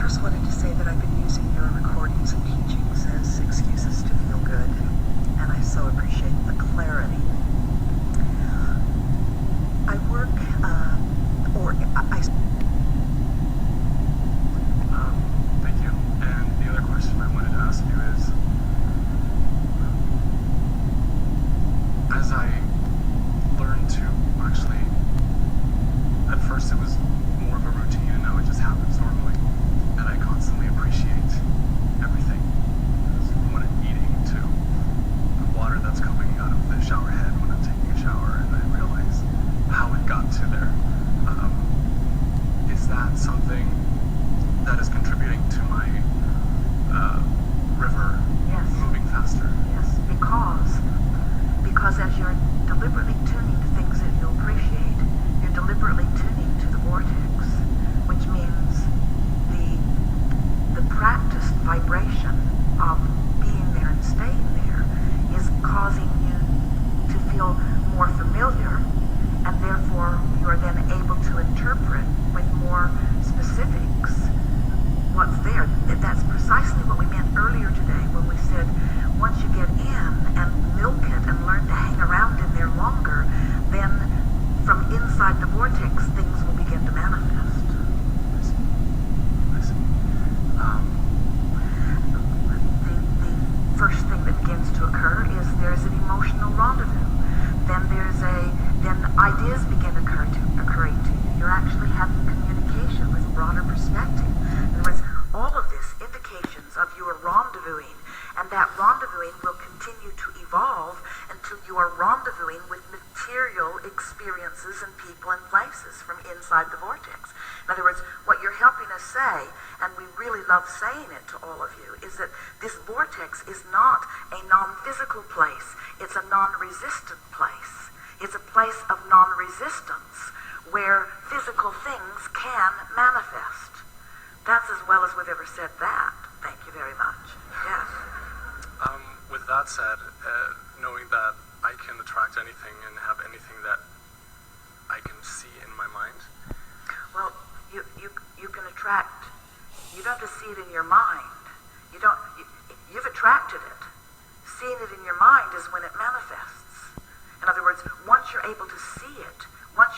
first wanted to say that I've been using your recordings and teachings as excuses to feel good, and I so appreciate the clarity. I work, Thank you. And the other question I wanted to ask you is, as I learned to actually, at first it was more of a routine and now it just happens normally, and I constantly appreciate everything. From what I'm eating to the water that's coming out of the shower head when I'm taking a shower, and I realize how it got to there. Is that something that is contributing to my river Yes. moving faster? Yes, because as you're deliberately tuning to things that you appreciate, you're deliberately tuning to the vortex, which means the practiced vibration of being there and staying there is causing you to feel more familiar, and therefore you are then able to interpret with more specifics what's there. That's precisely what we meant earlier today when we said once you get in and milk it and learn to hang around in there longer, then from inside the vortex things will begin to manifest. I see. The first thing that begins to occur is there's an emotional rendezvous. Then ideas begin occurring to you. You're actually having communication with broader perspective. In other words, all of this indications of you are rendezvousing, and that rendezvousing will continue to evolve until you are rendezvousing with material experiences and people and places from inside the vortex. In other words, what you're helping us say, and we really love saying it to all of you, is that this vortex is not a non-physical place. It's a non-resistant place. It's a place of non-resistance where physical things can manifest. That's as well as we've ever said that. Thank you very much. Yes. With that said, knowing that I can attract anything and have anything that I can see in my mind. Well, you can attract. You don't have to see it in your mind. You've attracted it. Seeing it in your mind is when it manifests. In other words, once you're able to see it, once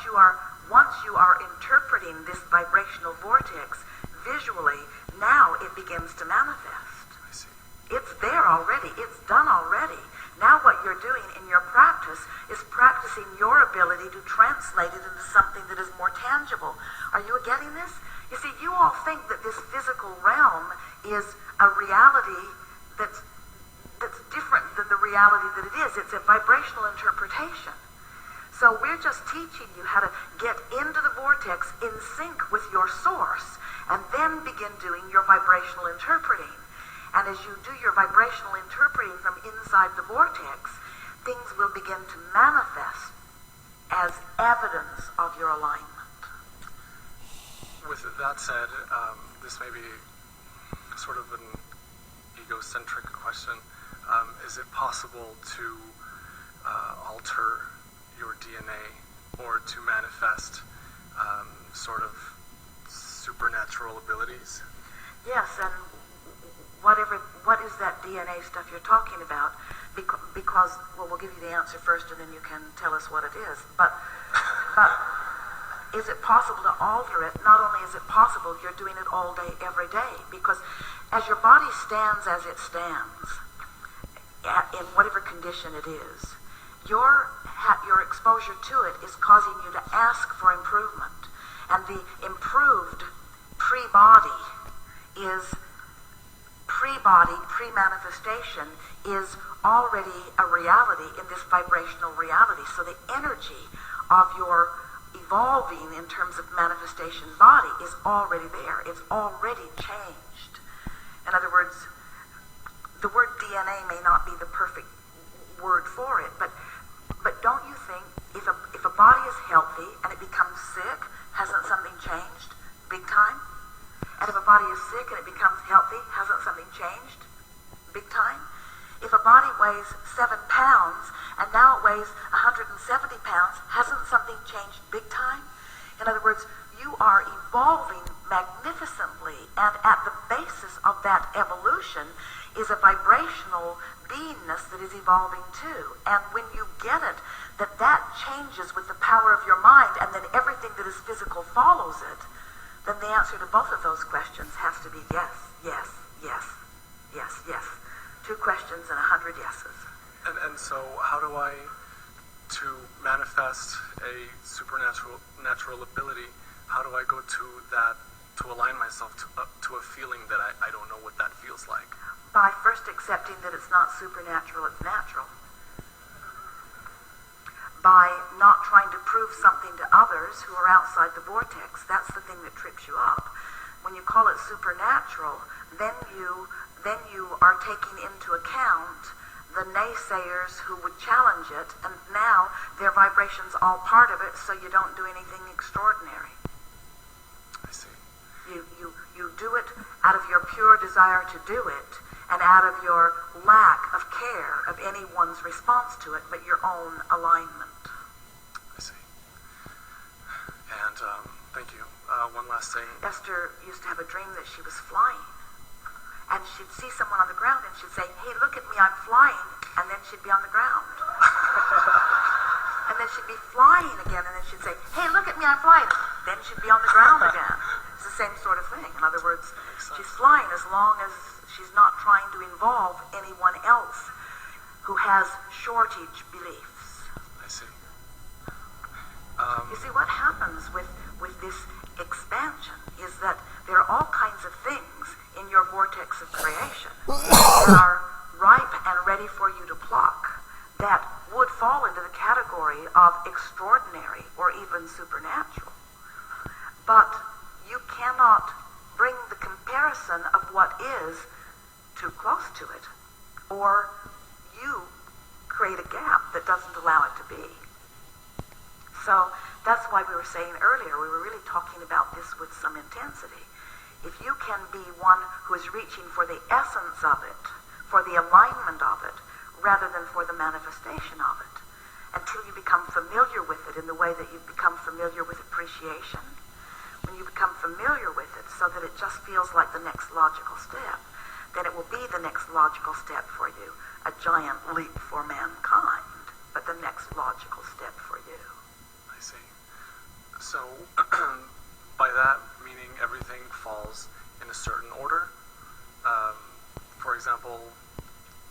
you are interpreting this vibrational vortex visually, now it begins to manifest. I see. It's there already. It's done already. Now what you're doing in your practice is practicing your ability to translate it into something that is more tangible. Are you getting this? You see, you all think that this physical realm is a reality that's different than the reality that it is. It's a vibrational interpretation. So we're just teaching you how to get into the vortex in sync with your source, and then begin doing your vibrational interpreting. And as you do your vibrational interpreting from inside the vortex, things will begin to manifest as evidence of your alignment. With that said, this may be sort of an egocentric question. Is it possible to alter your DNA or to manifest sort of supernatural abilities? Yes, and what is that DNA stuff you're talking about? Because, well, we'll give you the answer first and then you can tell us what it is. But is it possible to alter it? Not only is it possible, you're doing it all day, every day. Because as your body stands as it stands, in whatever condition it is, your exposure to it is causing you to ask for improvement. And the improved pre-body, pre-manifestation is already a reality in this vibrational reality. So the energy of your evolving in terms of manifestation body is already there. It's already changed. In other words, the word DNA may not be the perfect word for it, but don't you think if a body is healthy and it becomes sick, hasn't something changed big time? And if a body is sick and it becomes healthy, hasn't something changed big time? If a body weighs 7 pounds and now it weighs 170 pounds, hasn't something changed big time? In other words, you are evolving magnificently, and at the basis of that evolution is a vibrational beingness that is evolving too. And when you get it, that changes with the power of your mind, and then everything that is physical follows it, then the answer to both of those questions has to be yes, yes, yes, yes, yes. 2 questions and 100 yeses. And so how do I, to manifest a natural ability, how do I go to that, to align myself to a feeling that I don't know what that feels like? By first accepting that it's not supernatural, it's natural. By not trying to prove something to others who are outside the vortex. That's the thing that trips you up. When you call it supernatural, then you are taking into account the naysayers who would challenge it, and now their vibration's all part of it, so you don't do anything extraordinary. I see. You do it out of your pure desire to do it, and out of your lack of care of anyone's response to it, but your own alignment. I see. And thank you. One last thing. Esther used to have a dream that she was flying, and she'd see someone on the ground, and she'd say, "Hey, look at me, I'm flying," and then she'd be on the ground. And then she'd be flying again, and then she'd say, "Hey, look at me, I'm flying." Then she'd be on the ground again. It's the same sort of thing. In other words, she's flying as long as she's not trying to involve anyone else who has shortage beliefs. I see. You see, what happens with this expansion is that there are all kinds of things in your vortex of creation that are ripe and ready for you to pluck that would fall into the category of extraordinary or even supernatural. But you cannot bring the comparison of what is too close to it, or you create a gap that doesn't allow it to be. So that's why we were saying earlier, we were really talking about this with some intensity. If you can be one who is reaching for the essence of it, for the alignment of it, rather than for the manifestation of it, until you become familiar with it in the way that you've become familiar with appreciation, when you become familiar with it so that it just feels like the next logical step, then it will be the next logical step for you, a giant leap for mankind, but the next logical step for you. I see. So, by that, meaning everything falls in a certain order. For example,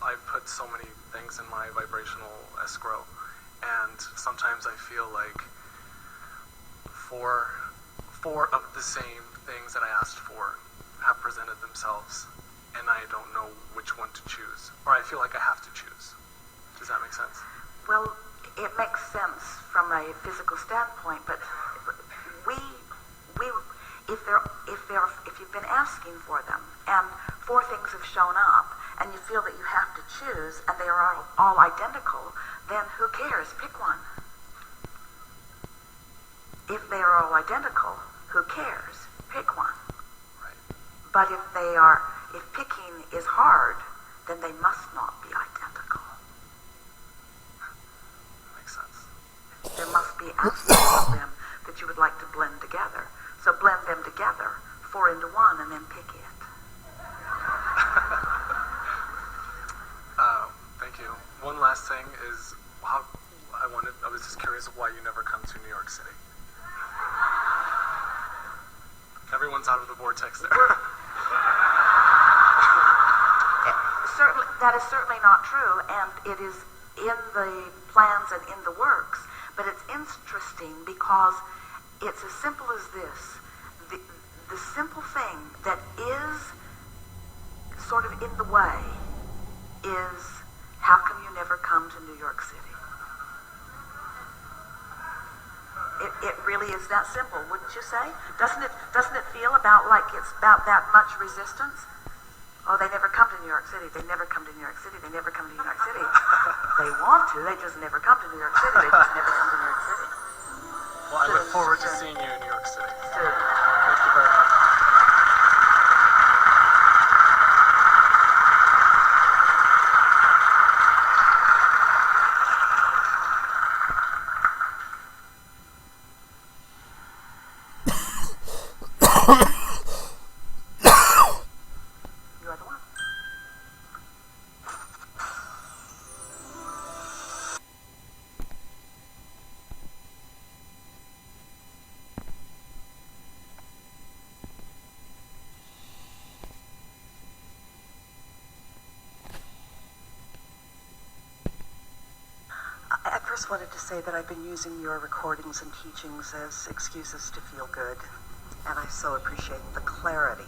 I've put so many things in my vibrational escrow, and sometimes I feel like four of the same things that I asked for have presented themselves, and I don't know which one to choose, or I feel like I have to choose. Does that make sense? Well, it makes sense from a physical standpoint, but if you've been asking for them and 4 things have shown up and you feel that you have to choose and they are all identical, then who cares? Pick one. If they are all identical, who cares? Pick one. Right. But if picking is hard, then they must not be identical. Makes sense. There must be aspects of them that you would like to blend together. So blend them together, 4 into 1, and then pick it. Thank you. One last thing is how I was just curious why you never come to New York City. Everyone's out of the vortex there. That is certainly not true, and it is in the plans and in the works. But it's interesting because it's as simple as this. The simple thing that is sort of in the way is, how come you never come to New York City? It really is that simple, wouldn't you say? Doesn't it feel about like it's about that much resistance? Oh, they never come to New York City. They never come to New York City. They never come to New York City. They want to. They just never come to New York City. They just never come to New York City. Well, I look forward to seeing you in New York City. Soon. Thank you very much. first wanted to say that I've been using your recordings and teachings as excuses to feel good, and I so appreciate the clarity.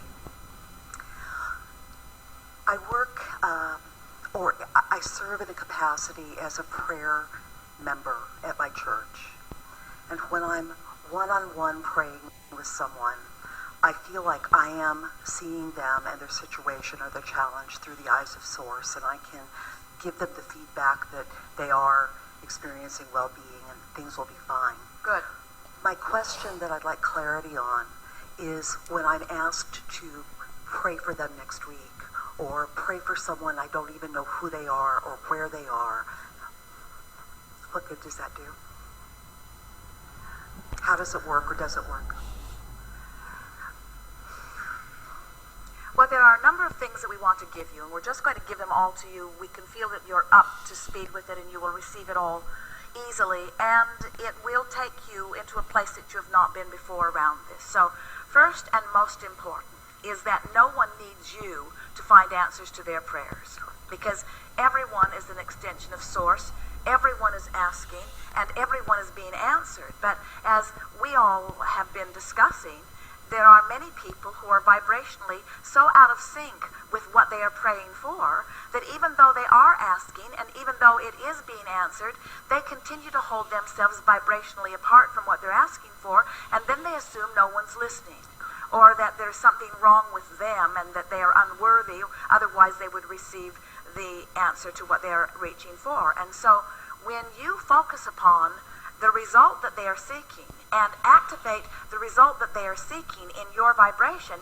I work, or I serve in a capacity as a prayer member at my church, and when I'm one-on-one praying with someone, I feel like I am seeing them and their situation or their challenge through the eyes of Source, and I can give them the feedback that they are experiencing well-being and things will be fine. Good. My question that I'd like clarity on is when I'm asked to pray for them next week or pray for someone I don't even know who they are or where they are, what good does that do? How does it work or does it work? Well, there are a number of things that we want to give you, and we're just going to give them all to you. We can feel that you're up to speed with it, and you will receive it all easily, and it will take you into a place that you have not been before around this. So, first and most important is that no one needs you to find answers to their prayers, because everyone is an extension of Source. Everyone is asking, and everyone is being answered. But as we all have been discussing, there are many people who are vibrationally so out of sync with what they are praying for that even though they are asking and even though it is being answered, they continue to hold themselves vibrationally apart from what they're asking for, and then they assume no one's listening, or that there's something wrong with them and that they are unworthy, otherwise they would receive the answer to what they're reaching for. And so when you focus upon the result that they are seeking and activate the result that they are seeking in your vibration,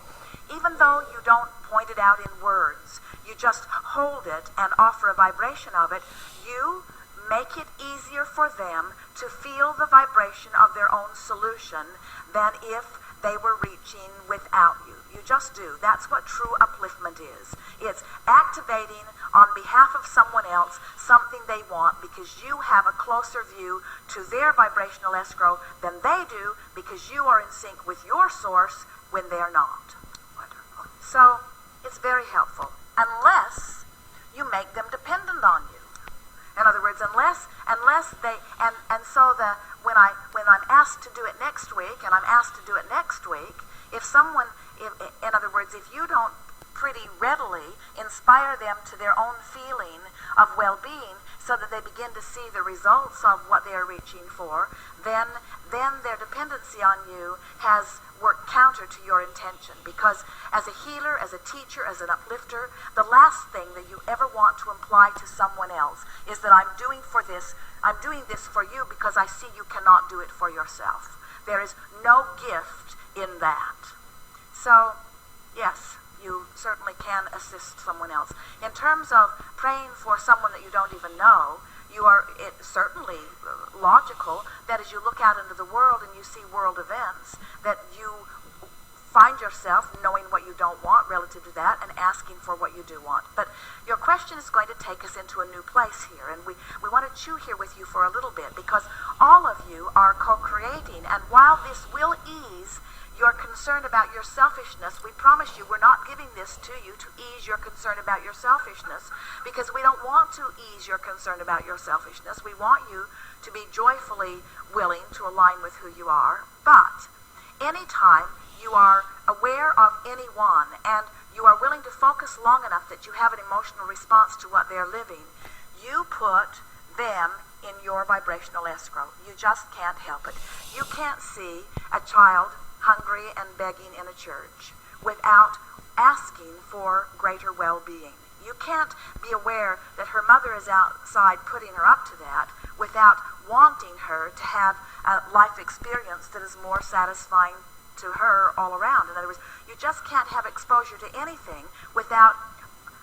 even though you don't point it out in words, you just hold it and offer a vibration of it, you make it easier for them to feel the vibration of their own solution than if they were reaching without you. You just do. That's what true upliftment is. It's activating on behalf of someone else something they want because you have a closer view to their vibrational escrow than they do because you are in sync with your Source when they're not. Wonderful. So it's very helpful, unless you make them dependent on you. In other words, unless they and so when I'm asked to do it next week and I'm asked to do it next week, in other words, if you don't pretty readily inspire them to their own feeling of well-being so that they begin to see the results of what they are reaching for, then their dependency on you has worked counter to your intention. Because as a healer, as a teacher, as an uplifter, the last thing that you ever want to imply to someone else is that I'm doing this for you because I see you cannot do it for yourself. There is no gift in that. So, yes, you certainly can assist someone else. In terms of praying for someone that you don't even know, it's certainly logical that as you look out into the world and you see world events, that you find yourself knowing what you don't want relative to that and asking for what you do want. But your question is going to take us into a new place here, and we want to chew here with you for a little bit because all of you are co-creating, and while this will ease your concern about your selfishness, we promise you we're not giving this to you to ease your concern about your selfishness, because we don't want to ease your concern about your selfishness. We want you to be joyfully willing to align with who you are. But anytime you are aware of anyone and you are willing to focus long enough that you have an emotional response to what they're living, you put them in your vibrational escrow. You just can't help it. You can't see a child hungry and begging in a church without asking for greater well-being. You can't be aware that her mother is outside putting her up to that without wanting her to have a life experience that is more satisfying to her all around. In other words, you just can't have exposure to anything without,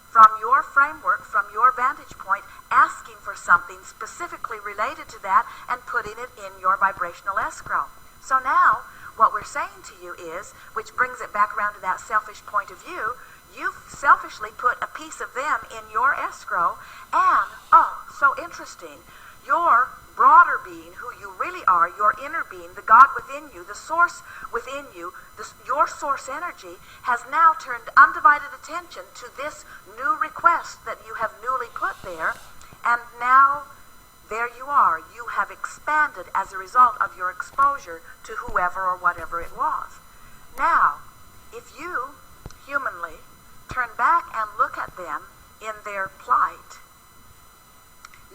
from your framework, from your vantage point, asking for something specifically related to that and putting it in your vibrational escrow. So now, what we're saying to you is, which brings it back around to that selfish point of view, you've selfishly put a piece of them in your escrow, and, oh, so interesting, your broader being, who you really are, your inner being, the God within you, the Source within you, your Source energy, has now turned undivided attention to this new request that you have newly put there, and now there you are. You have expanded as a result of your exposure to whoever or whatever it was. Now, if you, humanly, turn back and look at them in their plight,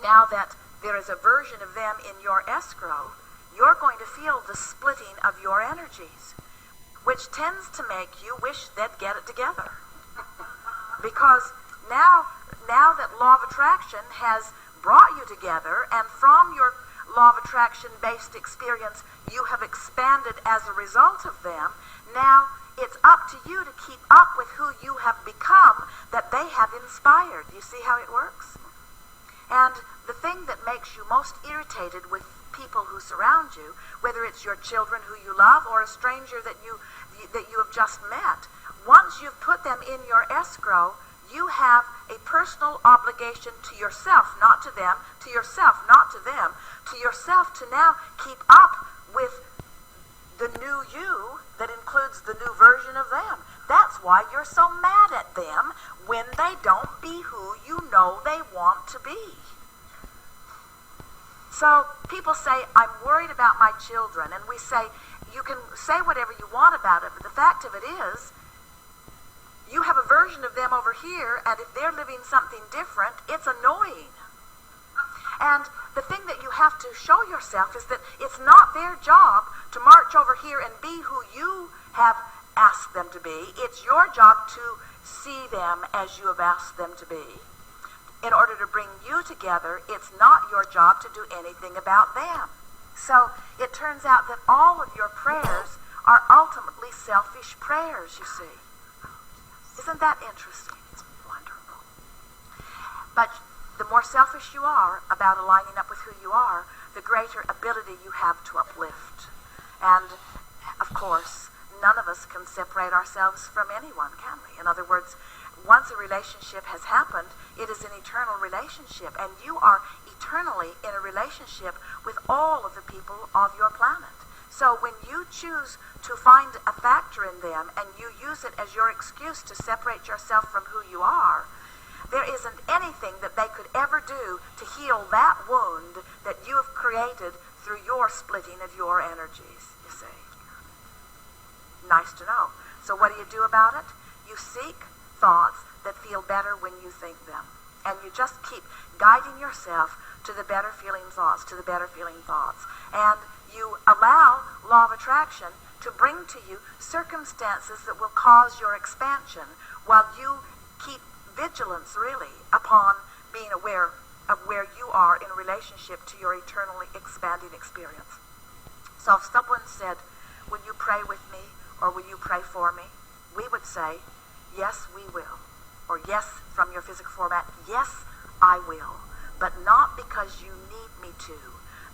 now that there is a version of them in your escrow, you're going to feel the splitting of your energies, which tends to make you wish they'd get it together. Because now that law of attraction has brought you together, and from your law of attraction based experience you have expanded as a result of them, now it's up to you to keep up with who you have become that they have inspired. You see how it works? And the thing that makes you most irritated with people who surround you, whether it's your children who you love or a stranger that you have just met, once you've put them in your escrow, you have a personal obligation to yourself, not to them, to yourself, not to them, to yourself, to now keep up with the new you that includes the new version of them. That's why you're so mad at them when they don't be who you know they want to be. So people say, I'm worried about my children, and we say, you can say whatever you want about it, but the fact of it is, you have a version of them over here, and if they're living something different, it's annoying. And the thing that you have to show yourself is that it's not their job to march over here and be who you have asked them to be. It's your job to see them as you have asked them to be. In order to bring you together, it's not your job to do anything about them. So it turns out that all of your prayers are ultimately selfish prayers, you see. Isn't that interesting? It's wonderful. But the more selfish you are about aligning up with who you are, the greater ability you have to uplift. And, of course, none of us can separate ourselves from anyone, can we? In other words, once a relationship has happened, it is an eternal relationship, and you are eternally in a relationship with all of the people of your planet. So when you choose to find a factor in them and you use it as your excuse to separate yourself from who you are, there isn't anything that they could ever do to heal that wound that you have created through your splitting of your energies, you see. Nice to know. So what do you do about it? You seek thoughts that feel better when you think them. And you just keep guiding yourself to the better feeling thoughts, to the better feeling thoughts. And you allow law of attraction to bring to you circumstances that will cause your expansion while you keep vigilance, really, upon being aware of where you are in relationship to your eternally expanding experience. So if someone said, will you pray with me or will you pray for me? We would say, yes, we will. Or yes, from your physical format, yes, I will. But not because you need me to,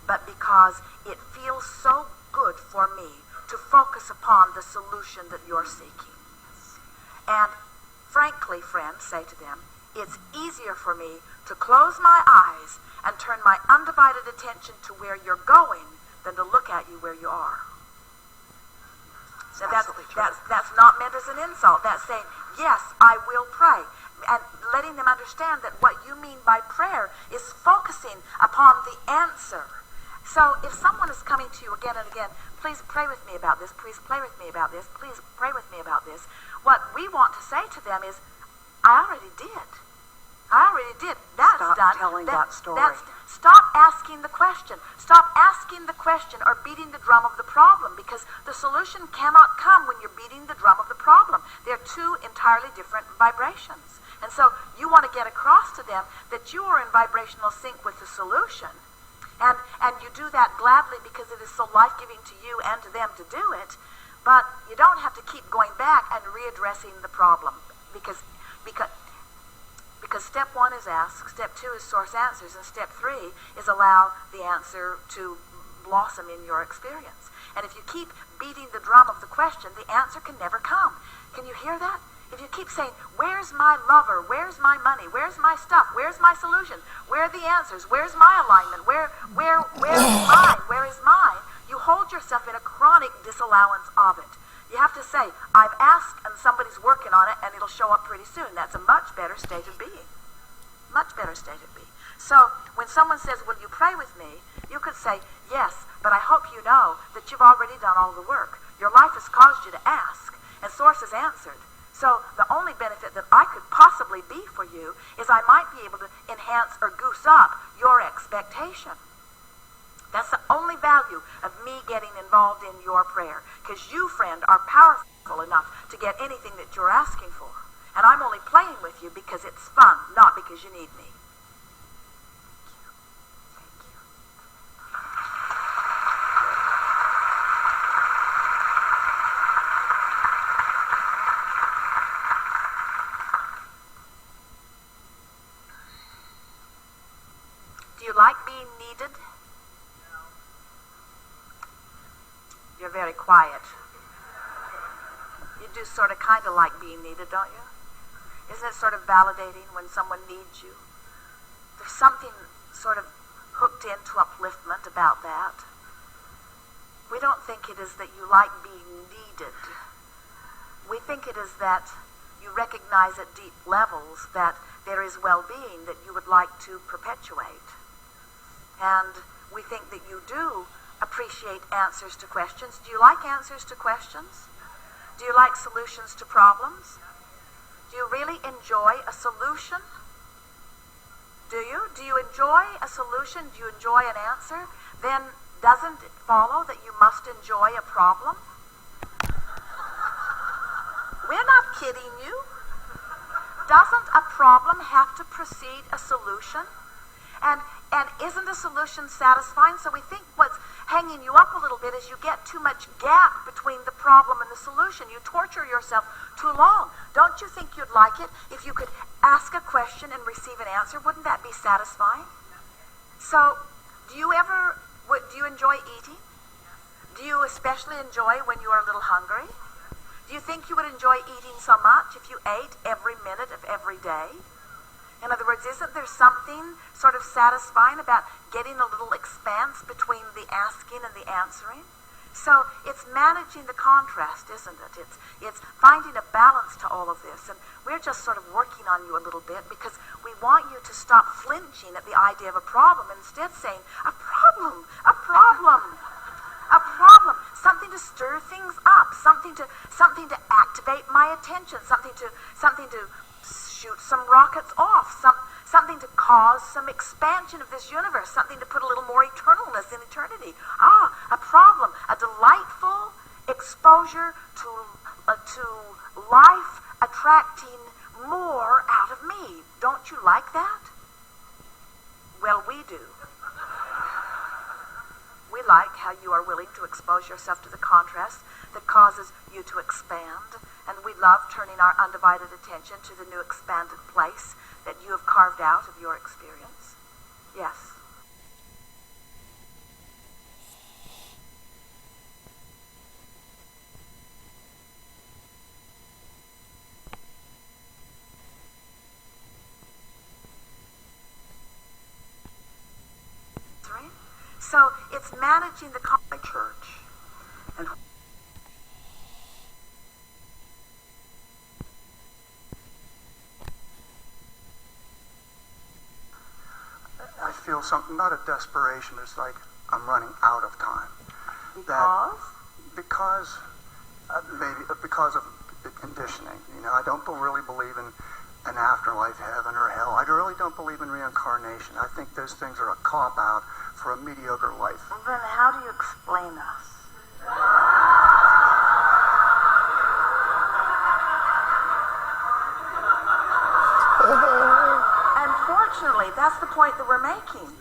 but because it feels so good for me to focus upon the solution that you're seeking. And frankly, friends, say to them, it's easier for me to close my eyes and turn my undivided attention to where you're going than to look at you where you are. So that's not meant as an insult. That's saying, yes, I will pray. And letting them understand that what you mean by prayer is focusing upon the answer. So if someone is coming to you again and again, please pray with me about this, please pray with me about this, please pray with me about this, what we want to say to them is, I already did. I already did. That's Stop done. telling that story. Stop asking the question. Stop asking the question or beating the drum of the problem, because the solution cannot come when you're beating the drum of the problem. They're two entirely different vibrations. And so you want to get across to them that you are in vibrational sync with the solution. And you do that gladly because it is so life-giving to you and to them to do it. But you don't have to keep going back and readdressing the problem because step one is ask, step two is source answers, and step three is allow the answer to blossom in your experience. And if you keep beating the drum of the question, the answer can never come. Can you hear that? If you keep saying, where's my lover? Where's my money? Where's my stuff? Where's my solution? Where are the answers? Where's my alignment? Where is mine? Where is mine? You hold yourself in a chronic disallowance of it. You have to say, I've asked and somebody's working on it and it'll show up pretty soon. That's a much better state of being. Much better state of being. So when someone says, will you pray with me? You could say, yes, but I hope you know that you've already done all the work. Your life has caused you to ask, and Source has answered. So the only benefit that I could possibly be for you is I might be able to enhance or goose up your expectation. That's the only value of me getting involved in your prayer. Because you, friend, are powerful enough to get anything that you're asking for. And I'm only playing with you because it's fun, not because you need me. Thank you. Do you like being needed? You're very quiet. You do sort of kind of like being needed, don't you? Isn't it sort of validating when someone needs you? There's something sort of hooked into upliftment about that. We don't think it is that you like being needed. We think it is that you recognize at deep levels that there is well-being that you would like to perpetuate. And we think that you do appreciate answers to questions. Do you like answers to questions? Do you like solutions to problems? Do you really enjoy a solution? Do you? Do you enjoy a solution? Do you enjoy an answer? Then doesn't it follow that you must enjoy a problem? We're not kidding you. Doesn't a problem have to precede a solution? And isn't a solution satisfying? So we think what's hanging you up a little bit is you get too much gap between the problem and the solution. You torture yourself too long. Don't you think you'd like it if you could ask a question and receive an answer? Wouldn't that be satisfying? So do you enjoy eating? Do you especially enjoy when you are a little hungry? Do you think you would enjoy eating so much if you ate every minute of every day? In other words, isn't there something sort of satisfying about getting a little expanse between the asking and the answering? So it's managing the contrast, isn't it? It's finding a balance to all of this. And we're just sort of working on you a little bit because we want you to stop flinching at the idea of a problem and instead saying, a problem, a problem, a problem. Something to stir things up, something to activate my attention, something to shoot some rockets off, something to cause some expansion of this universe, something to put a little more eternalness in eternity. A problem, a delightful exposure to life attracting more out of me. Don't you like that? Well, we do. We like how you are willing to expose yourself to the contrast that causes you to expand. And we love turning our undivided attention to the new expanded place that you have carved out of your experience. Yes. So it's managing the church. And I feel something, not a desperation, but it's like I'm running out of time. Because? Because of the conditioning. You know, I don't really believe in an afterlife, heaven or hell. I really don't believe in reincarnation. I think those things are a cop-out for a mediocre life. Well, then how do you explain us? Unfortunately, that's the point that we're making.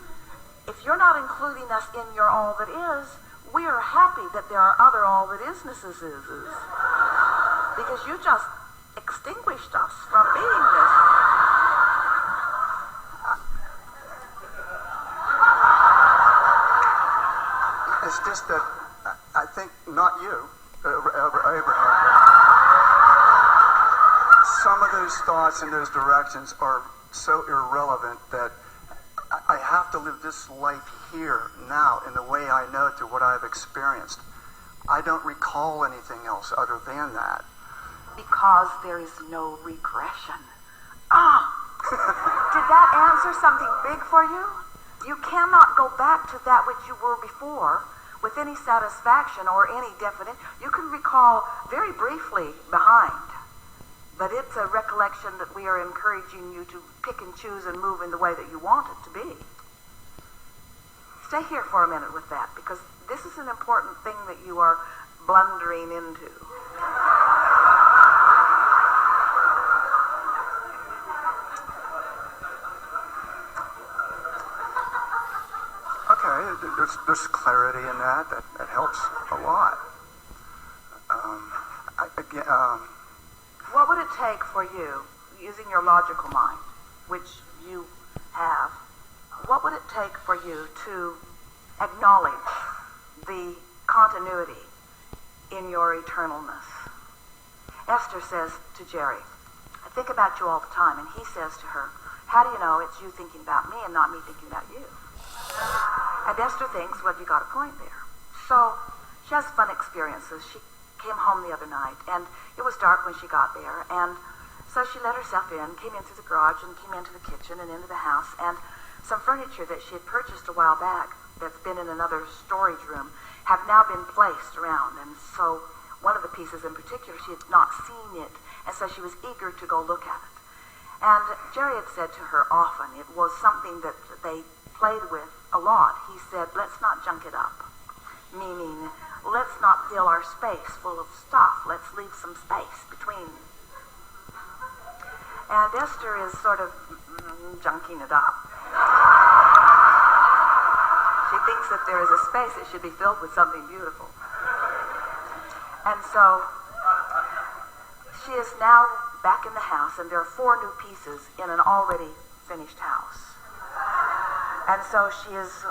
If you're not including us in your all that is, we are happy that there are other all that isnesses. Because you just extinguished us from being this. It's just that I think not you, Abraham. Some of those thoughts in those directions are so irrelevant that I have to live this life here now in the way I know through what I've experienced. I don't recall anything else other than that. Because there is no regression. Did that answer something big for you? You cannot go back to that which you were before with any satisfaction or any definition. You can recall very briefly behind, but it's a recollection that we are encouraging you to pick and choose and move in the way that you want it to be. Stay here for a minute with that, because this is an important thing that you are blundering into. Okay, there's clarity in that. That helps a lot. What would it take for you, using your logical mind, which you have, what would it take for you to acknowledge the continuity in your eternalness? Esther says to Jerry, I think about you all the time, and he says to her, how do you know it's you thinking about me and not me thinking about you? And Esther thinks, well, you got a point there. So she has fun experiences. She came home the other night, and it was dark when she got there, and so she let herself in, came in through the garage, and came into the kitchen and into the house, and some furniture that she had purchased a while back that's been in another storage room have now been placed around, and so one of the pieces in particular, she had not seen it, and so she was eager to go look at it. And Jerry had said to her often, it was something that they played with a lot. He said, let's not junk it up, meaning let's not fill our space full of stuff. Let's leave some space between. And Esther is sort of junking it up. She thinks that there is a space that should be filled with something beautiful. And so she is now back in the house, and there are 4 new pieces in an already finished house. And so she is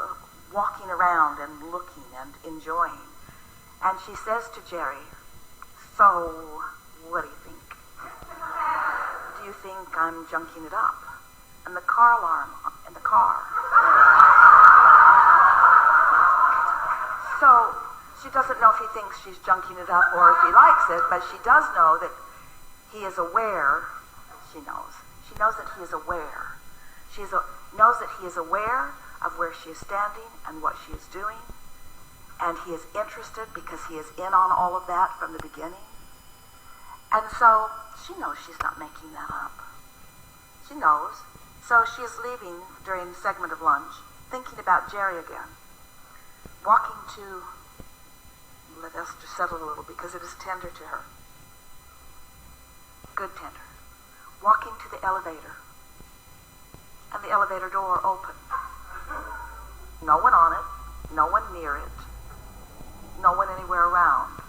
walking around and looking and enjoying. And she says to Jerry, so what do you think? Do you think I'm junking it up? And the car alarm in the car. So she doesn't know if he thinks she's junking it up or if he likes it, but she does know that he is aware. She knows that he is aware. Knows that he is aware of where she is standing and what she is doing, and he is interested because he is in on all of that from the beginning. And so she knows she's not making that up. She knows. So she is leaving during the segment of lunch, thinking about Jerry again, walking to, let Esther settle a little because it is tender to her. Good tender. Walking to the elevator, and the elevator door opened. No one on it, no one near it, no one anywhere around.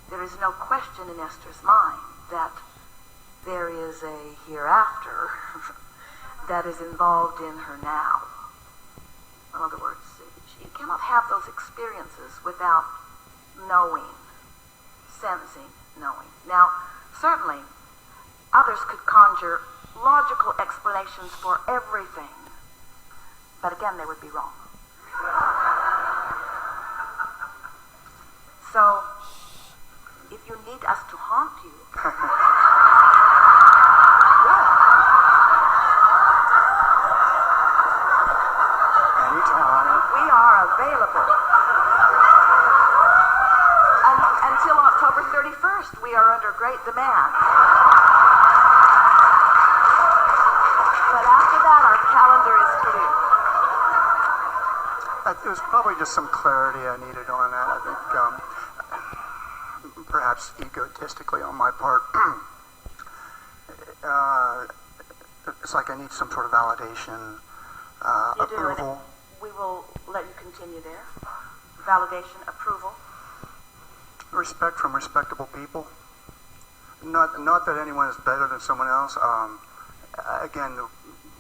There is no question in Esther's mind that there is a hereafter that is involved in her now. In other words, she cannot have those experiences without knowing, sensing, knowing. Now, certainly, others could conjure logical explanations for everything, but again, they would be wrong. So, if you need us to haunt you, anytime. we are available. Until October 31st, we are under great demand. But after that, our calendar is clear. There's probably just some clarity I needed on that. I think perhaps egotistically on my part. It's like I need some sort of validation, You do, and approval. we will let you continue there. Validation, approval. Respect from respectable people. Not that anyone is better than someone else. Again,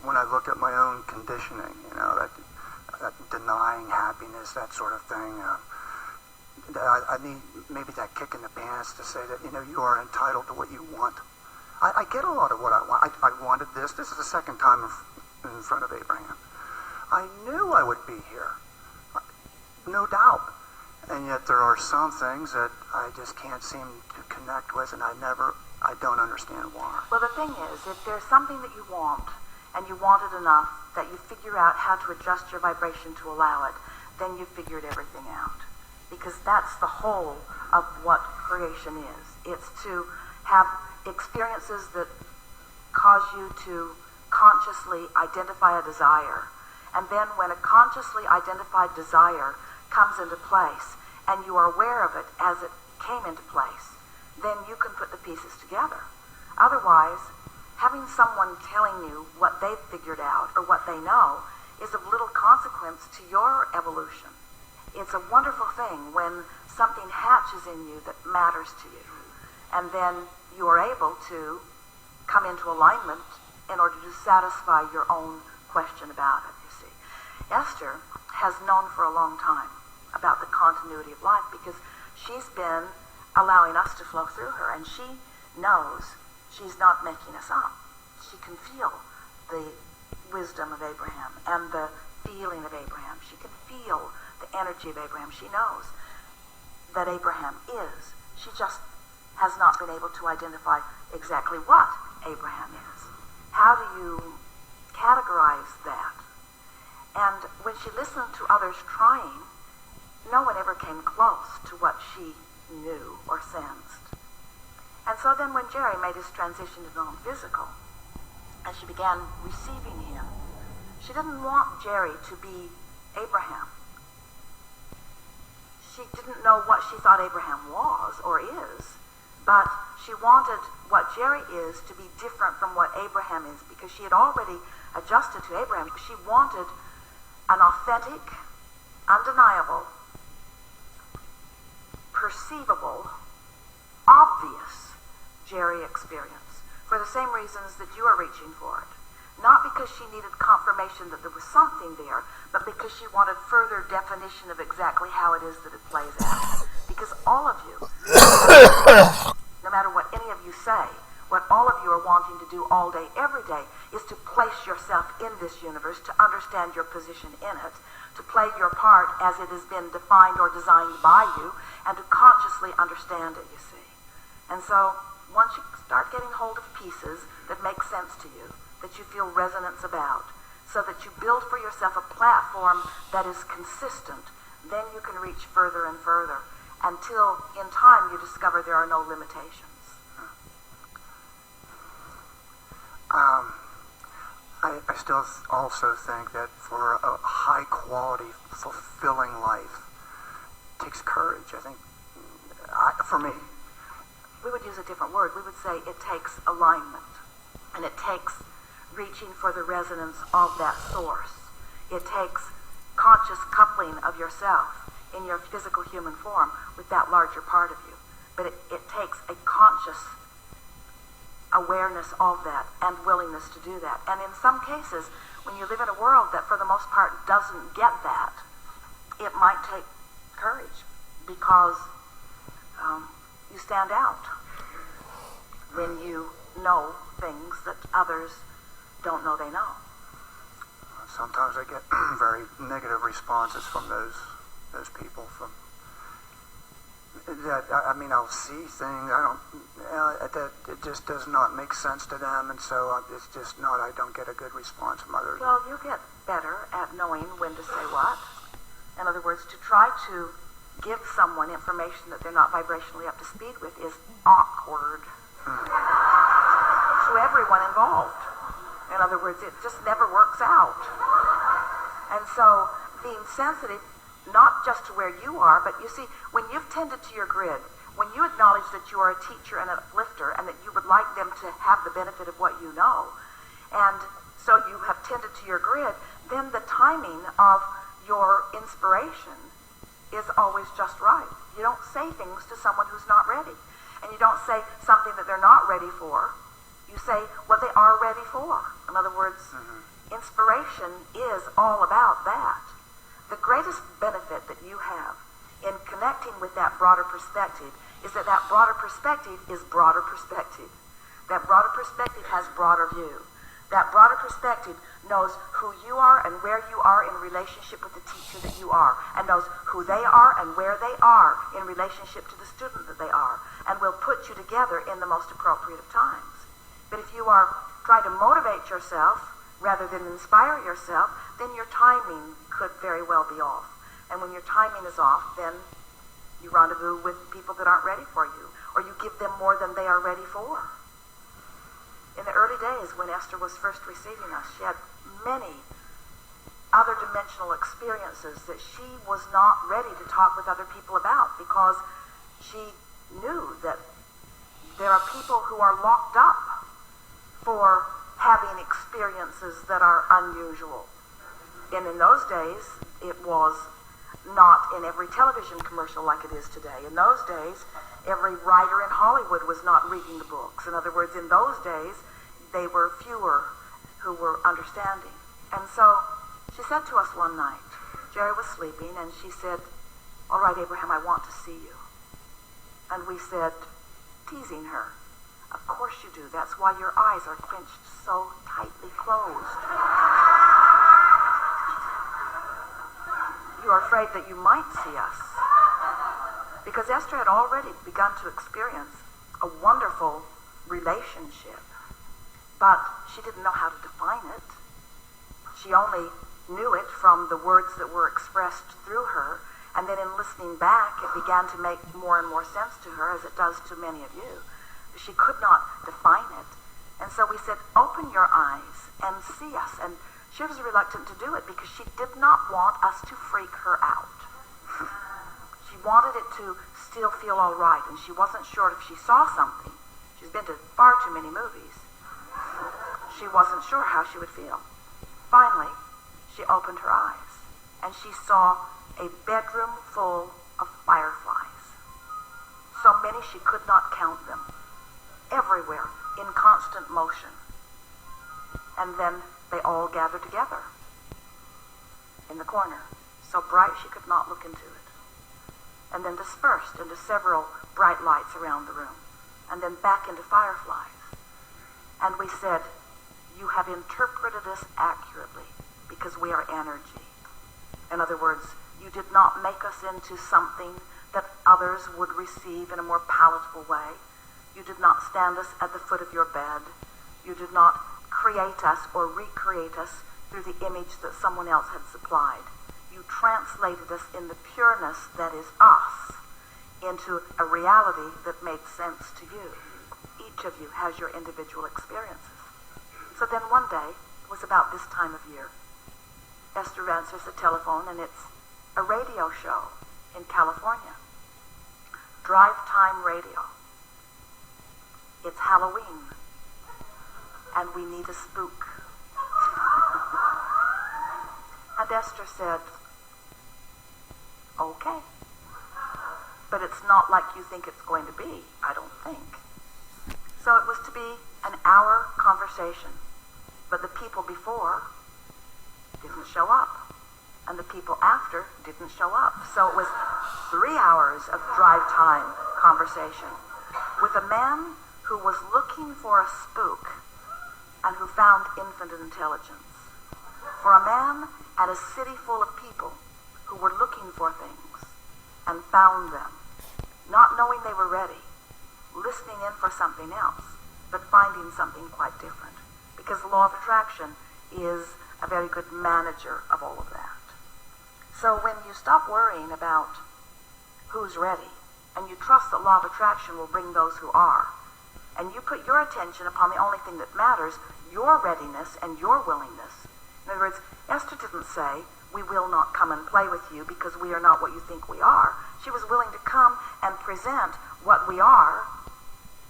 when I look at my own conditioning, that denying happiness, that sort of thing. I need maybe that kick in the pants to say that you are entitled to what you want. I get a lot of what I want. I wanted this. This is the second time in front of Abraham. I knew I would be here, no doubt. And yet there are some things that I just can't seem to connect with, and I don't understand why. Well, the thing is, if there's something that you want, and you want it enough that you figure out how to adjust your vibration to allow it, then you've figured everything out. Because that's the whole of what creation is. It's to have experiences that cause you to consciously identify a desire. And then when a consciously identified desire comes into place and you are aware of it as it came into place, then you can put the pieces together. Otherwise, having someone telling you what they've figured out or what they know is of little consequence to your evolution. It's a wonderful thing when something hatches in you that matters to you. And then you are able to come into alignment in order to satisfy your own question about it, you see. Esther has known for a long time about the continuity of life because she's been allowing us to flow through her, and she knows she's not making us up. She can feel the wisdom of Abraham and the feeling of Abraham. She can feel the energy of Abraham. She knows that Abraham is. She just has not been able to identify exactly what Abraham is. How do you categorize that? And when she listened to others trying, no one ever came close to what she knew or sensed. And so then when Jerry made his transition to non-physical, and she began receiving him, she didn't want Jerry to be Abraham. She didn't know what she thought Abraham was or is, but she wanted what Jerry is to be different from what Abraham is because she had already adjusted to Abraham. She wanted an authentic, undeniable, perceivable, obvious Jerry experience for the same reasons that you are reaching for it. Not because she needed confirmation that there was something there, but because she wanted further definition of exactly how it is that it plays out. Because all of you, no matter what any of you say, what all of you are wanting to do all day, every day, is to place yourself in this universe, to understand your position in it, to play your part as it has been defined or designed by you, and to consciously understand it, you see. And so, once you start getting hold of pieces that make sense to you, that you feel resonance about, so that you build for yourself a platform that is consistent, then you can reach further and further, until in time you discover there are no limitations. I still also think that for a high quality, fulfilling life, it takes courage. I think, for me. We would use a different word. We would say it takes alignment, and it takes reaching for the resonance of that source. It takes conscious coupling of yourself in your physical human form with that larger part of you. But it takes a conscious awareness of that and willingness to do that. And in some cases, when you live in a world that for the most part doesn't get that, it might take courage because you stand out when you know things that others don't know they know. Sometimes I get very negative responses from those people. From that, I mean, I'll see things that it just does not make sense to them, and so it's just not. I don't get a good response from others. Well, you get better at knowing when to say what. In other words, to try to give someone information that they're not vibrationally up to speed with is awkward to everyone involved. In other words, it just never works out. And so being sensitive, not just to where you are, but you see, when you've tended to your grid, when you acknowledge that you are a teacher and an uplifter and that you would like them to have the benefit of what you know, and so you have tended to your grid, then the timing of your inspiration is always just right. You don't say things to someone who's not ready. And you don't say something that they're not ready for. You say what they are ready for. In other words, inspiration is all about that. The greatest benefit that you have in connecting with that broader perspective is that that broader perspective is broader perspective. That broader perspective has broader view. That broader perspective knows who you are and where you are in relationship with the teacher that you are, and knows who they are and where they are in relationship to the student that they are, and will put you together in the most appropriate of times. But if you are trying to motivate yourself rather than inspire yourself, then your timing could very well be off. And when your timing is off, then you rendezvous with people that aren't ready for you, or you give them more than they are ready for. In the early days when Esther was first receiving us, she had many other dimensional experiences that she was not ready to talk with other people about, because she knew that there are people who are locked up for having experiences that are unusual. And in those days, it was not in every television commercial like it is today. In those days, every writer in Hollywood was not reading the books. In other words, in those days, they were fewer who were understanding. And so she said to us one night, Jerry was sleeping, and she said, "All right, Abraham, I want to see you." And we said, teasing her, "Of course you do. That's why your eyes are clenched so tightly closed. You are afraid that you might see us." Because Esther had already begun to experience a wonderful relationship, but she didn't know how to define it. She only knew it from the words that were expressed through her, and then in listening back, it began to make more and more sense to her, as it does to many of you. She could not define it. And so we said, "Open your eyes and see us." And she was reluctant to do it because she did not want us to freak her out. She wanted it to still feel all right, and she wasn't sure if she saw something. She's been to far too many movies. She wasn't sure how she would feel. Finally, she opened her eyes, and she saw a bedroom full of fireflies. So many she could not count them. Everywhere, in constant motion. And then they all gathered together in the corner, so bright she could not look into it. And then dispersed into several bright lights around the room, and then back into fireflies. And we said, "You have interpreted us accurately, because we are energy." In other words, you did not make us into something that others would receive in a more palatable way. You did not stand us at the foot of your bed. You did not create us or recreate us through the image that someone else had supplied. You translated us in the pureness that is us into a reality that made sense to you. Each of you has your individual experiences. So then one day, it was about this time of year, Esther answers the telephone, and it's a radio show in California. Drive time radio. It's Halloween, and we need a spook. And Esther said, "Okay. But it's not like you think it's going to be, I don't think." So it was to be an hour conversation, but the people before didn't show up, and the people after didn't show up. So it was 3 hours of drive time conversation with a man who was looking for a spook and who found infinite intelligence. For a man at a city full of people who were looking for things and found them, not knowing they were ready, listening in for something else, but finding something quite different. Because the law of attraction is a very good manager of all of that. So when you stop worrying about who's ready, and you trust that law of attraction will bring those who are, and you put your attention upon the only thing that matters, your readiness and your willingness. In other words, Esther didn't say, "We will not come and play with you because we are not what you think we are." She was willing to come and present what we are,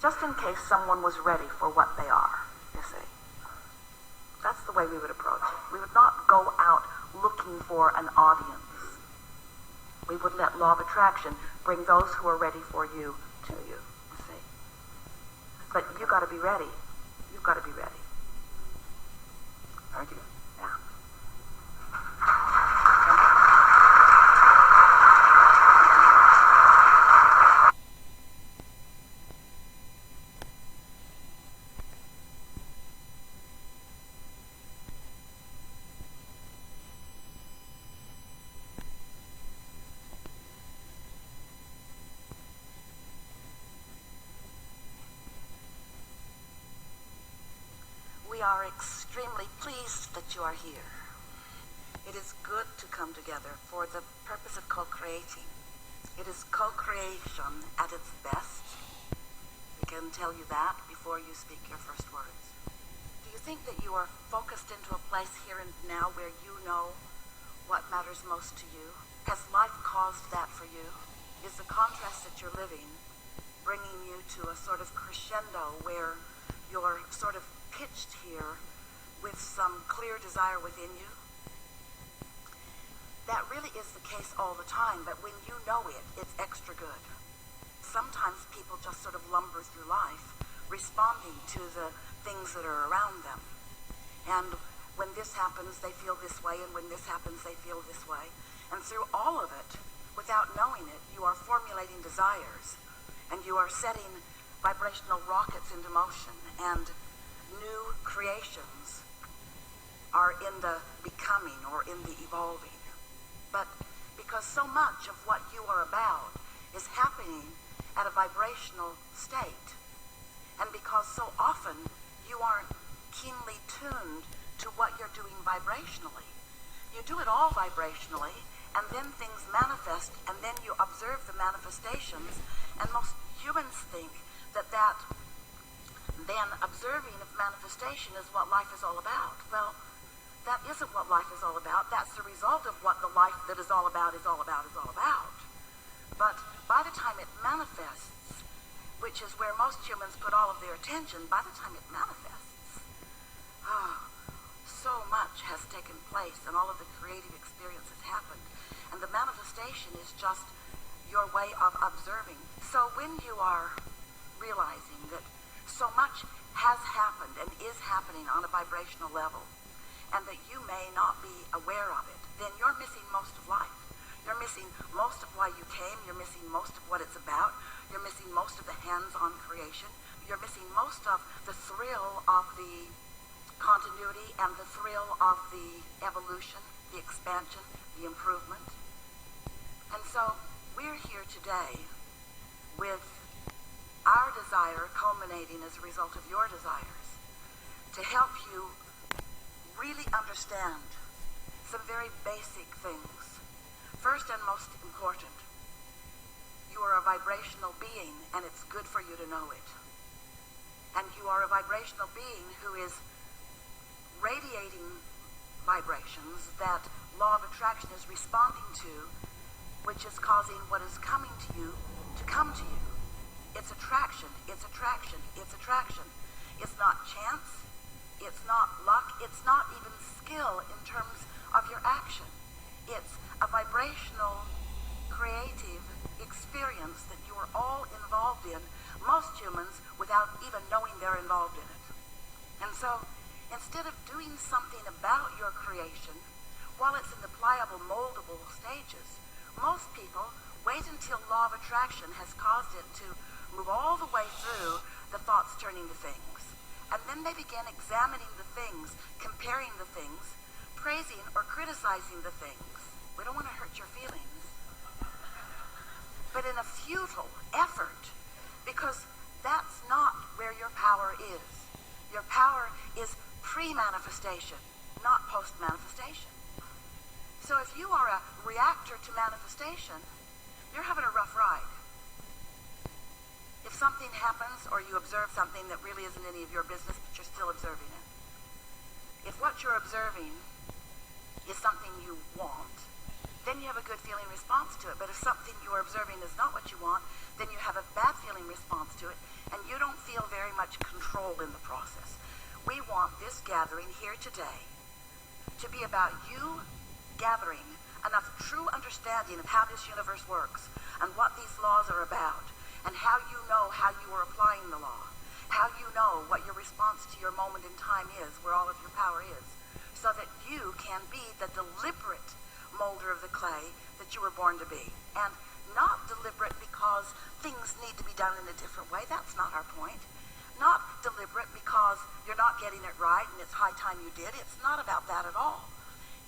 just in case someone was ready for what they are, you see. That's the way we would approach it. We would not go out looking for an audience. We would let law of attraction bring those who are ready for you to you, see. But you got to be ready. You've got to be ready. Thank you. Yeah. we are extremely pleased that you are here. It is good to come together for the purpose of co-creating. It is co-creation at its best. We can tell you that before you speak your first words. Do you think that you are focused into a place here and now where you know what matters most to you? Has life caused that for you? Is the contrast that you're living bringing you to a sort of crescendo where you're sort of pitched here with some clear desire within you? That really is the case all the time, but when you know it, it's extra good. Sometimes people just sort of lumber through life, responding to the things that are around them. And when this happens, they feel this way, and when this happens, they feel this way. And through all of it, without knowing it, you are formulating desires, and you are setting vibrational rockets into motion, and new creations are in the becoming or in the evolving. But because so much of what you are about is happening at a vibrational state, and because so often you aren't keenly tuned to what you're doing vibrationally, you do it all vibrationally, and then things manifest, and then you observe the manifestations, and most humans think that then observing of manifestation is what life is all about. Well, that isn't what life is all about. That's the result of what the life that is all about is all about is all about. But by the time it manifests, which is where most humans put all of their attention, by the time it manifests, so much has taken place and all of the creative experience has happened. And the manifestation is just your way of observing. So when you are realizing that so much has happened and is happening on a vibrational level, and that you may not be aware of it, then you're missing most of life. You're missing most of why you came. You're missing most of what it's about. You're missing most of the hands-on creation. You're missing most of the thrill of the continuity and the thrill of the evolution, the expansion, the improvement. And so we're here today with our desire culminating as a result of your desires to help you really understand some very basic things. First and most important, you are a vibrational being, and it's good for you to know it. And you are a vibrational being who is radiating vibrations that law of attraction is responding to, which is causing what is coming to you to come to you. It's attraction, it's attraction, it's attraction. It's not chance. It's not luck. It's not even skill in terms of your action. It's a vibrational, creative experience that you are all involved in, most humans without even knowing they're involved in it. And so, instead of doing something about your creation, while it's in the pliable, moldable stages, most people wait until law of attraction has caused it to move all the way through the thoughts turning to things. And then they begin examining the things, comparing the things, praising or criticizing the things. We don't want to hurt your feelings. But in a futile effort, because that's not where your power is. Your power is pre-manifestation, not post-manifestation. So if you are a reactor to manifestation, you're having a rough ride. If something happens or you observe something that really isn't any of your business, but you're still observing it. If what you're observing is something you want, then you have a good feeling response to it. But if something you are observing is not what you want, then you have a bad feeling response to it, and you don't feel very much control in the process. We want this gathering here today to be about you gathering enough true understanding of how this universe works and what these laws are about, and how you know how you are applying the law, how you know what your response to your moment in time is, where all of your power is, so that you can be the deliberate molder of the clay that you were born to be. And not deliberate because things need to be done in a different way. That's not our point. Not deliberate because you're not getting it right and it's high time you did. It's not about that at all.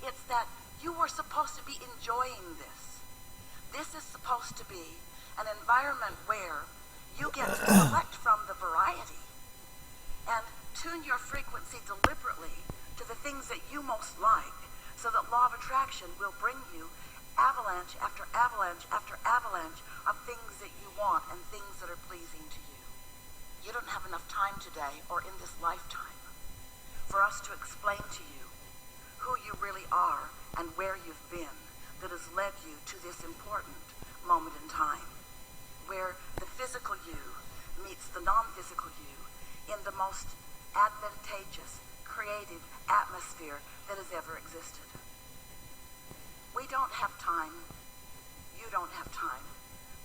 It's that you were supposed to be enjoying this. This is supposed to be an environment where you get to select from the variety and tune your frequency deliberately to the things that you most like, so that law of attraction will bring you avalanche after avalanche after avalanche of things that you want and things that are pleasing to you. You don't have enough time today or in this lifetime for us to explain to you who you really are and where you've been that has led you to this important moment in time, where the physical you meets the non-physical you in the most advantageous, creative atmosphere that has ever existed. We don't have time, you don't have time,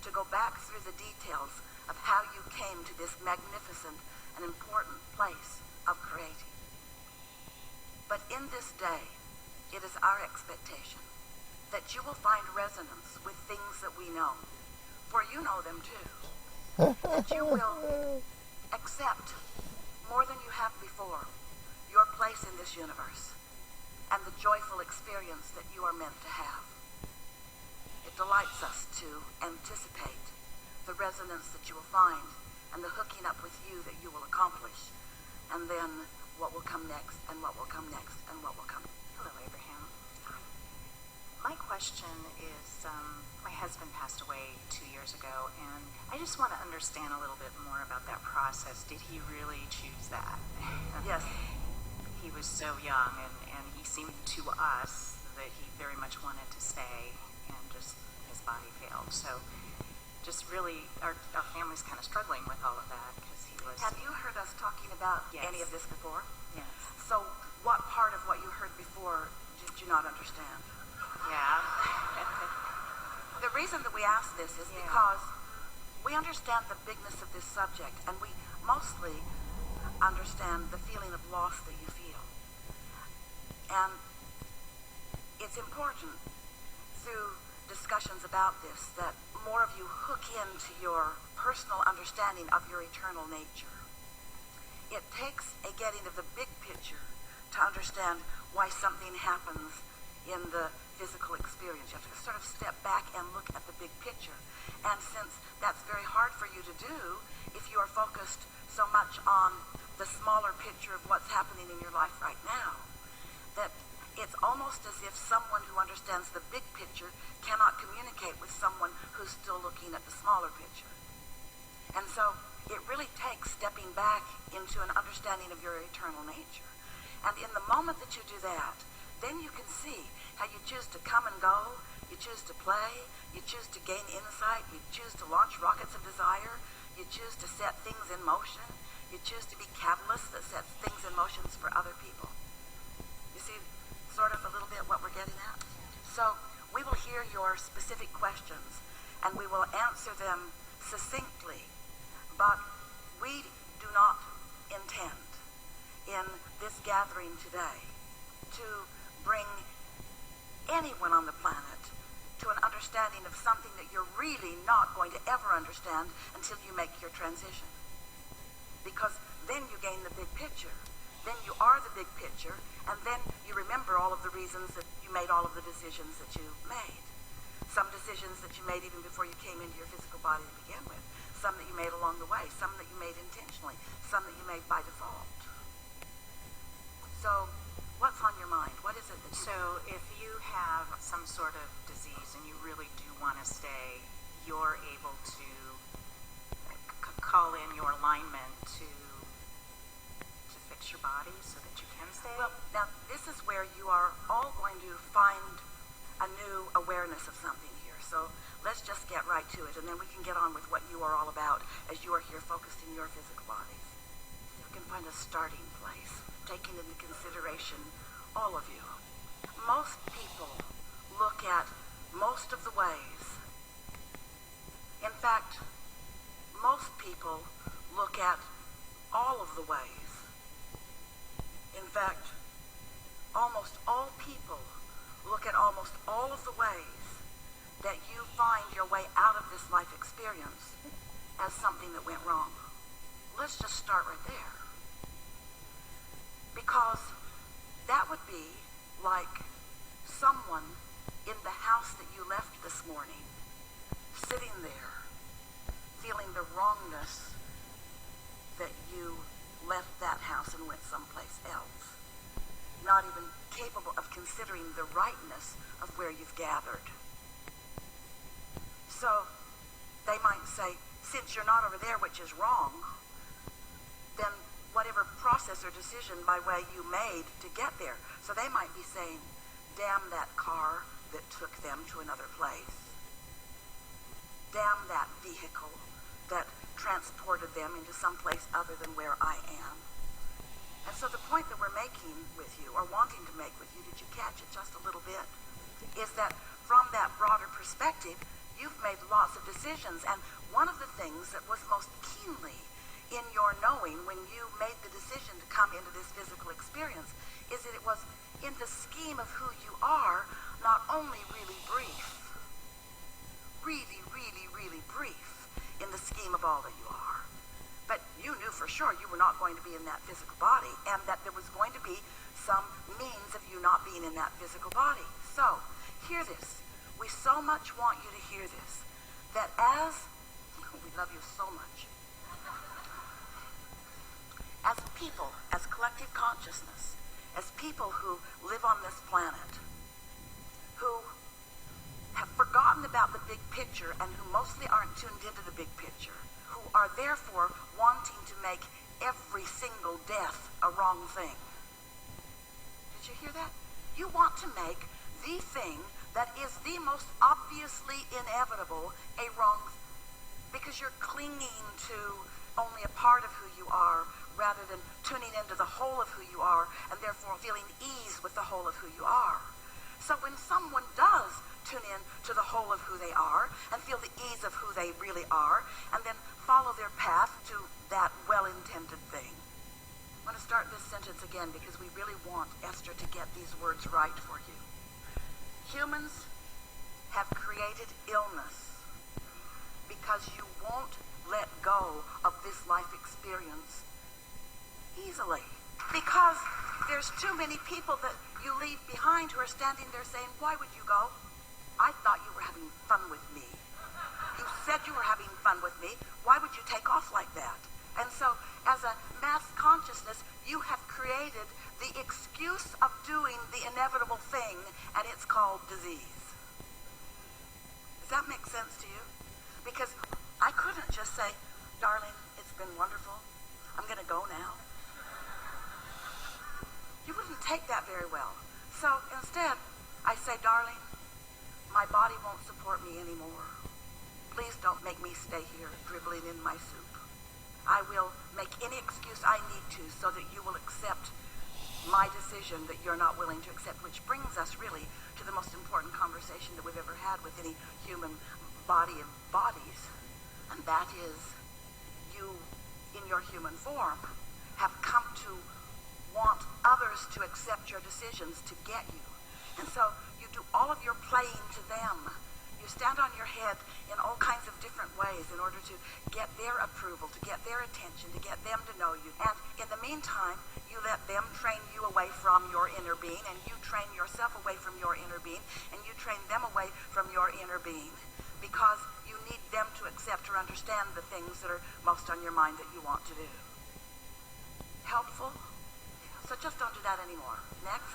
to go back through the details of how you came to this magnificent and important place of creating. But in this day, it is our expectation that you will find resonance with things that we know, for you know them too. That you will accept more than you have before your place in this universe and the joyful experience that you are meant to have. It delights us to anticipate the resonance that you will find and the hooking up with you that you will accomplish, and then what will come next and what will come next and what will come. Hello, Abraham. My question is, my husband passed away 2 years ago, and I just want to understand a little bit more about that process. Did he really choose that? Yes. He was so young, and he seemed to us that he very much wanted to stay, and just his body failed. So just really, our family's kind of struggling with all of that, because he was... Have you heard us talking about Yes. any of this before? Yes. So what part of what you heard before did you not understand? Yeah. The reason that we ask this is Yeah. because we understand the bigness of this subject, and we mostly understand the feeling of loss that you feel. And it's important through discussions about this that more of you hook into your personal understanding of your eternal nature. It takes a getting of the big picture to understand why something happens in the physical experience. You have to sort of step back and look at the big picture. And since that's very hard for you to do if you are focused so much on the smaller picture of what's happening in your life right now, that it's almost as if someone who understands the big picture cannot communicate with someone who's still looking at the smaller picture. And so it really takes stepping back into an understanding of your eternal nature. And in the moment that you do that, then you can see how you choose to come and go, you choose to play, you choose to gain insight, you choose to launch rockets of desire, you choose to set things in motion, you choose to be catalysts that set things in motions for other people. You see sort of a little bit what we're getting at? So we will hear your specific questions and we will answer them succinctly, but we do not intend in this gathering today to bring anyone on the planet to an understanding of something that you're really not going to ever understand until you make your transition. Because then you gain the big picture. Then you are the big picture, and then you remember all of the reasons that you made all of the decisions that you made. Some decisions that you made even before you came into your physical body to begin with. Some that you made along the way. Some that you made intentionally. Some that you made by default. So, what's on your mind? What is it that you... So if you have some sort of disease and you really do want to stay, you're able to call in your alignment to fix your body so that you can stay? Well, now, this is where you are all going to find a new awareness of something here. So let's just get right to it, and then we can get on with what you are all about as you are here focused in your physical bodies. You can find a starting place, taking into consideration all of you. Most people look at most of the ways. In fact, most people look at all of the ways. In fact, almost all people look at almost all of the ways that you find your way out of this life experience as something that went wrong. Let's just start right there. Because that would be like someone in the house that you left this morning, sitting there, feeling the wrongness that you left that house house and went someplace else, not even capable of considering the rightness of where you've gathered. So they might say, since you're not over there, which is wrong, then whatever process or decision by way you made to get there. So they might be saying, damn that car that took them to another place. Damn that vehicle that transported them into some place other than where I am. And so the point that we're making with you, or wanting to make with you, did you catch it just a little bit, is that from that broader perspective, you've made lots of decisions. And one of the things that was most keenly in your knowing when you made the decision to come into this physical experience is that it was in the scheme of who you are, not only really brief, really, really, really brief in the scheme of all that you are, but you knew for sure you were not going to be in that physical body, and that there was going to be some means of you not being in that physical body. So, hear this. We so much want you to hear this, that as, we love you so much, as people, as collective consciousness, as people who live on this planet, who have forgotten about the big picture and who mostly aren't tuned into the big picture, who are therefore wanting to make every single death a wrong thing. Did you hear that? You want to make the thing that is the most obviously inevitable a wrong thing, because you're clinging to only a part of who you are rather than tuning into the whole of who you are and therefore feeling ease with the whole of who you are. So when someone does tune in to the whole of who they are and feel the ease of who they really are and then follow their path to that well-intended thing. I'm going to start this sentence again because we really want Esther to get these words right for you. Humans have created illness because you won't let go of this life experience easily. Because there's too many people that you leave behind who are standing there saying, why would you go? I thought you were having fun with me. You said you were having fun with me. Why would you take off like that? And so, as a mass consciousness, you have created the excuse of doing the inevitable thing, and it's called disease. Does that make sense to you? Because I couldn't just say, darling, it's been wonderful. I'm going to go now. You wouldn't take that very well. So instead, I say, darling, my body won't support me anymore. Please don't make me stay here dribbling in my soup. I will make any excuse I need to so that you will accept my decision that you're not willing to accept, which brings us really to the most important conversation that we've ever had with any human body of bodies. And that is, you, in your human form, have come to want others to accept your decisions to get you. And so you do all of your playing to them. You stand on your head in all kinds of different ways in order to get their approval, to get their attention, to get them to know you. And in the meantime, you let them train you away from your inner being, and you train yourself away from your inner being, and you train them away from your inner being, because you need them to accept or understand the things that are most on your mind that you want to do. Helpful? So just don't do that anymore. Next.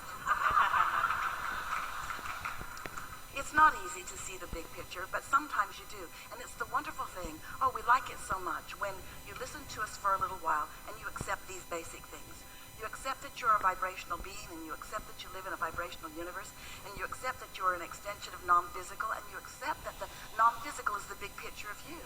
It's not easy to see the big picture, but sometimes you do. And it's the wonderful thing, we like it so much when you listen to us for a little while and you accept these basic things. You accept that you're a vibrational being, and you accept that you live in a vibrational universe, and you accept that you're an extension of non-physical, and you accept that the non-physical is the big picture of you.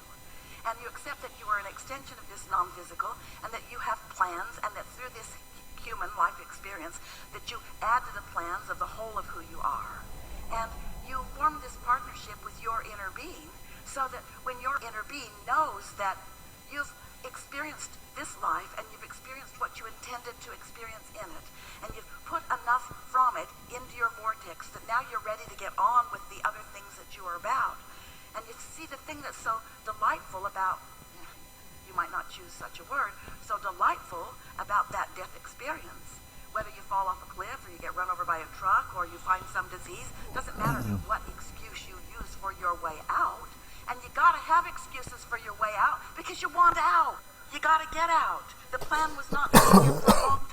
And you accept that you are an extension of this non-physical, and that you have plans, and that through this human life experience, that you add to the plans of the whole of who you are. And you form this partnership with your inner being, so that when your inner being knows that you've experienced this life and you've experienced what you intended to experience in it, and you've put enough from it into your vortex that now you're ready to get on with the other things that you are about. And you see the thing that's so delightful about, you might not choose such a word, so delightful about that death experience. Whether you fall off a cliff or you get run over by a truck or you find some disease, doesn't matter what excuse you use for your way out. And you gotta have excuses for your way out because you want out. You gotta get out. The plan was not to be here for a long